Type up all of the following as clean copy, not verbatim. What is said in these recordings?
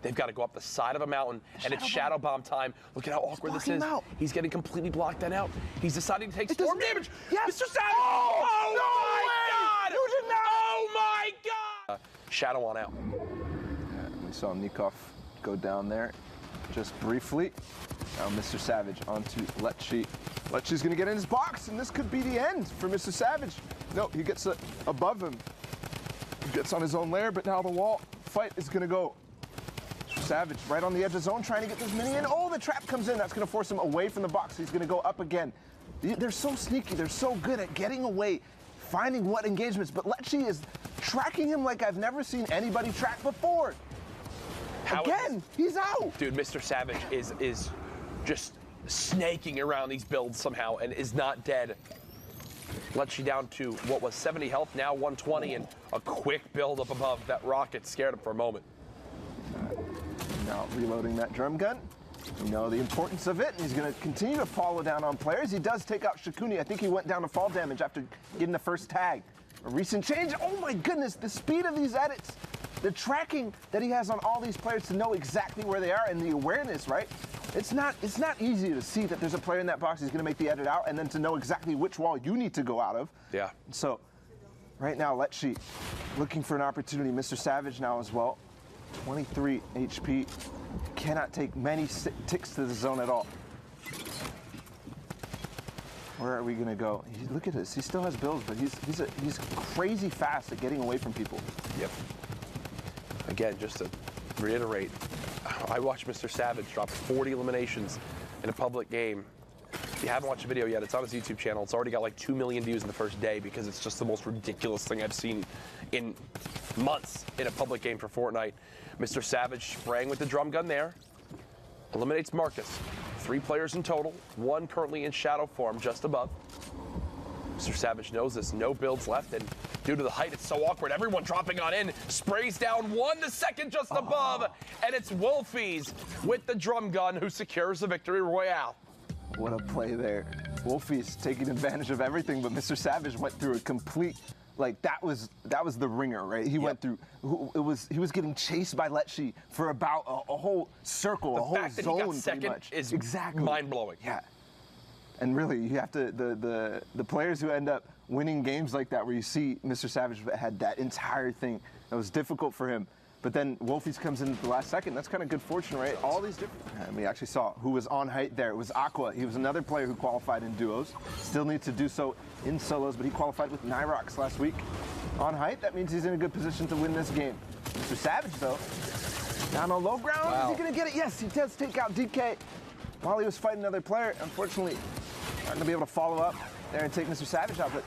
They've got to go up the side of a mountain, and it's shadow bomb time. Look at how awkward this is. He's getting completely blocked then out. He's deciding to take storm damage. Yes. Mr. Savage! Oh, my God! You did not! Oh my God! Shadow on out. Yeah, we saw Nikov go down there just briefly. Now Mr. Savage onto Lecce. Lecce's gonna get in his box, and this could be the end for Mr. Savage. No, he gets above him. He gets on his own lair, but now the wall fight is gonna go. Mr. Savage right on the edge of zone, trying to get this mini in. Oh, the trap comes in. That's gonna force him away from the box. He's gonna go up again. They're so sneaky. They're so good at getting away, finding what engagements. But Lecce is tracking him like I've never seen anybody track before. Again, he's out. Dude, Mr. Savage is just snaking around these builds somehow and is not dead. Lecce down to what was 70 health, now 120, and a quick build up above. That rocket scared him for a moment. Now reloading that drum gun. You know the importance of it, and he's going to continue to follow down on players. He does take out Shikuni. I think he went down to fall damage after getting the first tag. A recent change. Oh my goodness, the speed of these edits. The tracking that he has on all these players to know exactly where they are, and the awareness, right? It's not easy to see that there's a player in that box. He's going to make the edit out, and then to know exactly which wall you need to go out of. Yeah. So right now, Lecce looking for an opportunity. Mr. Savage now as well. 23 HP. Cannot take many ticks to the zone at all. Where are we going to go? Look at this. He still has builds, but he's crazy fast at getting away from people. Yep. Again, just to reiterate, I watched Mr. Savage drop 40 eliminations in a public game. If you haven't watched the video yet, it's on his YouTube channel. It's already got like 2 million views in the first day because it's just the most ridiculous thing I've seen in months in a public game for Fortnite. Mr. Savage spraying with the drum gun there. Eliminates Marcus. 3 players in total, 1 currently in shadow form just above. Mr. Savage knows this, no builds left, and due to the height, it's so awkward. Everyone dropping on in, sprays down 1 the second just above, and it's Wolfies with the drum gun who secures the victory royale. What a play there. Wolfie's taking advantage of everything, but Mr. Savage went through a complete, like that was the ringer, right? He went through, he was getting chased by Lecce for about a whole circle, a whole zone. The fact that he got second is exactly mind-blowing. Yeah. And really, you have to, the players who end up winning games like that, where you see Mr. Savage had that entire thing, that was difficult for him. But then Wolfies comes in at the last second. That's kind of good fortune, right? All these different. And we actually saw who was on height there. It was Aqua. He was another player who qualified in duos. Still needs to do so in solos, but he qualified with Nyrox last week. On height, that means he's in a good position to win this game. Mr. Savage, though, down on low ground. Wow. Is he going to get it? Yes, he does take out DK while he was fighting another player. Unfortunately, not going to be able to follow up there and take Mr. Savage out. But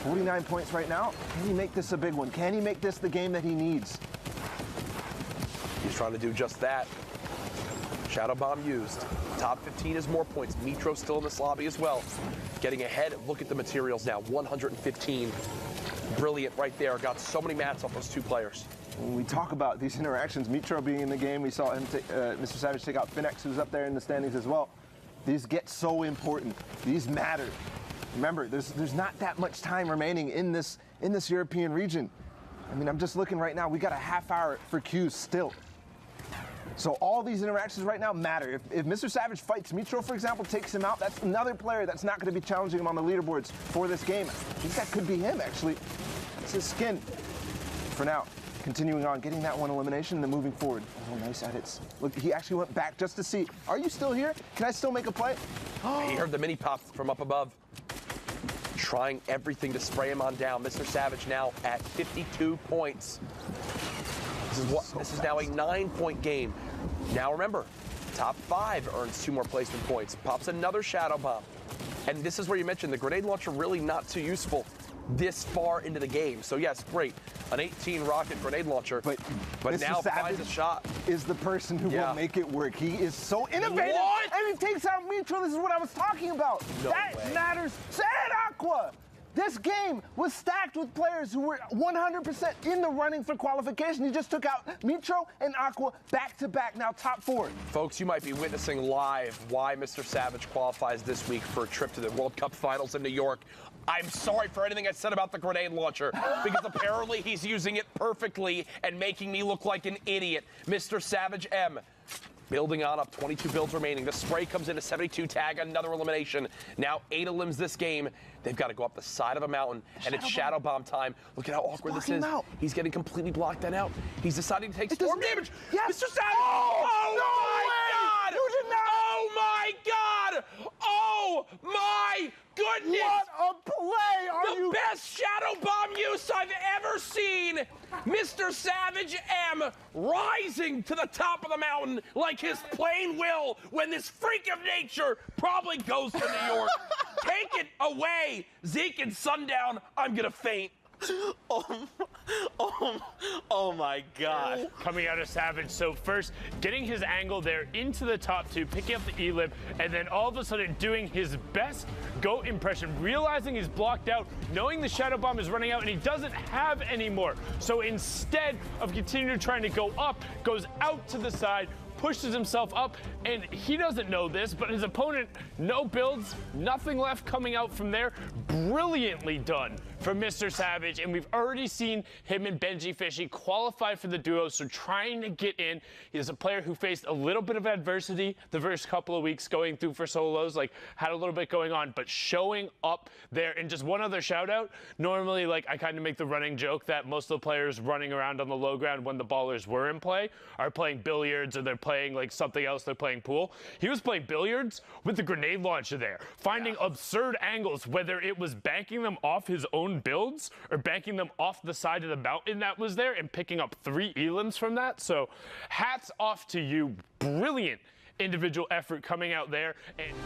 49 points right now. Can he make this a big one? Can he make this the game that he needs? He's trying to do just that. Shadow Bomb used. Top 15 is more points. Mitro still in this lobby as well. Getting ahead. Look at the materials now. 115. Brilliant right there. Got so many mats off those 2 players. When we talk about these interactions, Mitro being in the game, we saw him Mr. Savage take out Finex, who's up there in the standings as well. These get so important. These matter. Remember, there's not that much time remaining in this European region. I mean, I'm just looking right now. We got a half hour for queues still. So all these interactions right now matter. If Mr. Savage fights Mitro, for example, takes him out, that's another player that's not going to be challenging him on the leaderboards for this game. I think that could be him, actually. It's his skin. For now, continuing on, getting that 1 elimination and then moving forward. Oh, nice edits. Look, he actually went back just to see, are you still here? Can I still make a play? He heard the mini pop from up above. Trying everything to spray him on down. Mr. Savage now at 52 points. This is now a 9-point game. Now remember, top 5 earns 2 more placement points. Pops another Shadow Bomb. And this is where you mentioned the grenade launcher really not too useful this far into the game. So yes, great. An 18 rocket grenade launcher, but now finds a shot. Is the person who will make it work. He is so innovative. What? And he takes out Mitro. This is what I was talking about. No that way. matters. Sad Aqua. This game was stacked with players who were 100% in the running for qualification. He just took out Mitro and Aqua back-to-back, now top 4. Folks, you might be witnessing live why Mr. Savage qualifies this week for a trip to the World Cup Finals in New York. I'm sorry for anything I said about the grenade launcher, because apparently he's using it perfectly and making me look like an idiot. Mr. Savage M. Building on up, 22 builds remaining. The spray comes in a 72 tag, another elimination. Now 8 elims this game. They've got to go up the side of a mountain, and it's Shadow Bomb time. Look at how awkward this is. He's getting completely blocked then out. He's deciding to take storm damage. Yes. Mr. Savage! Oh my God! You did not! Oh my God! Oh my goodness! What a play! The best Shadow Bomb use I've ever seen! Mr. Savage M rising to the top of the mountain like his plane will when this freak of nature probably goes to New York. Take it away, Zeke and Sundown. I'm gonna faint. Oh my God. Coming out of Savage. So first, getting his angle there into the top 2, picking up the E-lib, and then all of a sudden doing his best GOAT impression, realizing he's blocked out, knowing the Shadow Bomb is running out, and he doesn't have any more. So instead of continuing trying to go up, goes out to the side, pushes himself up, and he doesn't know this, but his opponent, no builds, nothing left coming out from there. Brilliantly done from Mr. Savage, and we've already seen him and Benji Fishy qualify for the duo, so trying to get in. He's a player who faced a little bit of adversity the first couple of weeks going through for solos, like had a little bit going on, but showing up there. And just one other shout out, normally like I kind of make the running joke that most of the players running around on the low ground when the ballers were in play are playing billiards or they're playing like something else, they're playing pool. He was playing billiards with the grenade launcher there, finding absurd angles, whether it was banking them off his own builds or banking them off the side of the mountain that was there and picking up 3 elims from that. So hats off to you. Brilliant individual effort coming out there. And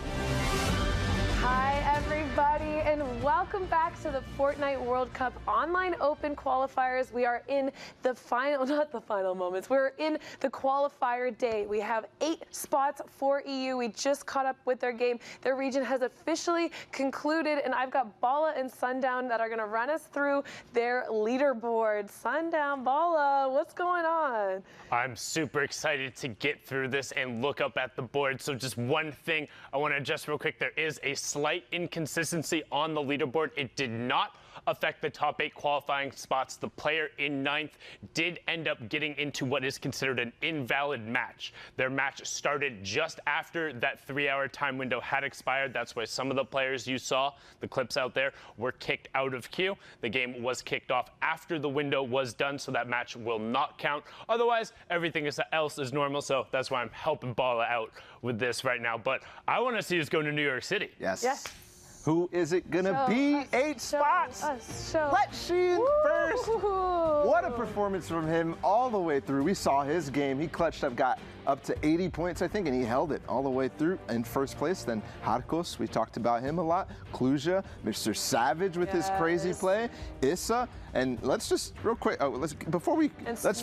hi everybody, and welcome back to the Fortnite World Cup Online Open qualifiers. We are in the final, not the final moments, we're in the qualifier day. We have 8 spots for EU. We just caught up with their game. Their region has officially concluded, and I've got Bala and Sundown that are gonna run us through their leaderboard. Sundown, Bala, what's going on? I'm super excited to get through this and look up at the board. So just one thing I want to adjust real quick. There is a slight inconsistency on the leaderboard. It did not affect the top 8 qualifying spots. The player in 9th did end up getting into what is considered an invalid match. Their match started just after that 3-hour time window had expired. That's why some of the players you saw, the clips out there, were kicked out of queue. The game was kicked off after the window was done, so that match will not count. Otherwise, everything else is normal, so that's why I'm helping Bala out with this right now. But I want to see us go to New York City. Yes. Yes. Who is it gonna be? 8 spots. Let's see in first. What a performance from him all the way through. We saw his game. He clutched up, got up to 80 points, I think, and he held it all the way through in first place. Then Harkos, we talked about him a lot. Kluja, Mr. Savage with his crazy play. Issa, and let's just real quick. Let's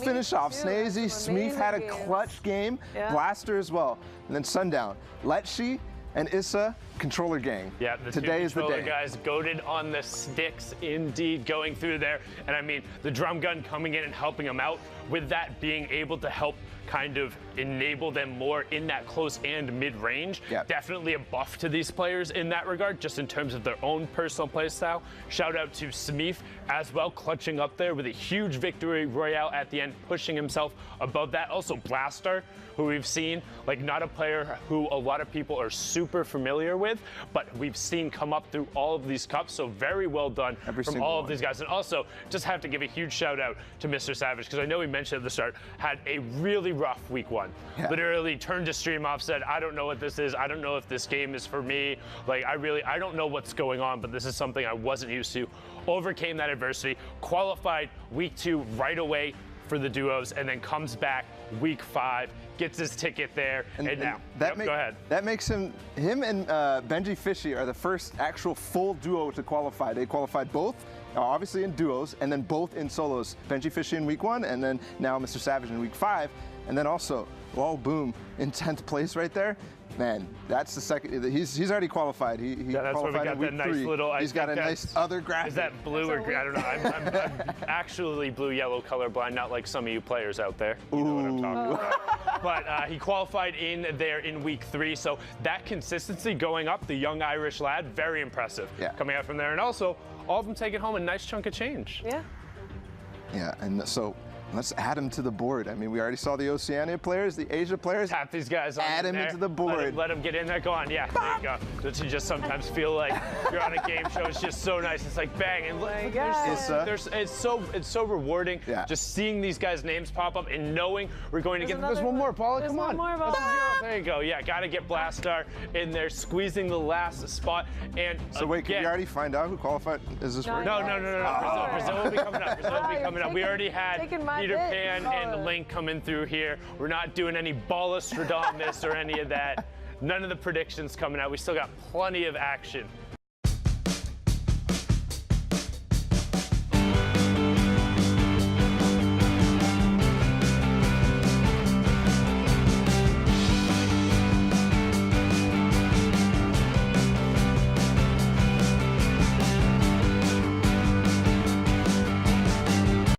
finish off. Snazy, Smeef had a clutch game. Blaster as well, and then Sundown, Letshi, and Issa, controller gang. Yeah, the today is the day. Guys goated on the sticks, indeed, going through there. And I mean, the drum gun coming in and helping them out, with that being able to help kind of enable them more in that close and mid-range. Yep. Definitely a buff to these players in that regard, just in terms of their own personal play style. Shout out to Smeef as well, clutching up there with a huge victory royale at the end, pushing himself above that. Also Blaster, who we've seen, like not a player who a lot of people are super familiar with, but we've seen come up through all of these cups, so very well done from all of these guys. And also, just have to give a huge shout out to Mr. Savage, because I know we mentioned at the start, had a really rough week 1. Yeah. Literally turned to stream off, said, I don't know what this is. I don't know if this game is for me. Like, I don't know what's going on, but this is something I wasn't used to. Overcame that adversity, qualified week 2 right away for the duos, and then comes back week 5, gets his ticket there, and now. Go ahead. That makes him and Benji Fishy are the first actual full duo to qualify. They qualified both, obviously in duos, and then both in solos. Benji Fishy in week 1, and then now Mr. Savage in week 5. And then also, Wall Boom in 10th place right there. Man, that's the second. He's already qualified. He that's where we qualified got in that week nice 3. little. He's got a nice other graphic. Is that blue or green? I don't know. I'm actually blue-yellow colorblind, not like some of you players out there. You know what I'm talking about. But he qualified in there in week 3, so that consistency going up, the young Irish lad, very impressive. Yeah. Coming out from there, and also all of them taking home a nice chunk of change. Yeah. Yeah, and so let's add him to the board. I mean, we already saw the Oceania players, the Asia players. Tap these guys on Add him there. into the board. Let them get in there. Go on. Yeah, there you go. Don't you just sometimes feel like you're on a game show? It's just so nice. It's like bang, and look, it's so rewarding. Yeah. Just seeing these guys' names pop up and knowing we're going to get. There's another one more, one. Paula. There's Come one on. more, Paula. There you go. Yeah, got to get Blastar in there, squeezing the last spot. And So wait, can again, we already find out who qualified? Is this right? No. Brazil will be coming up. Brazil will be you're coming up. We already had taking my Peter bit. Pan and Link coming through here. We're not doing any Balustradamus or any of that. None of the predictions coming out. We still got plenty of action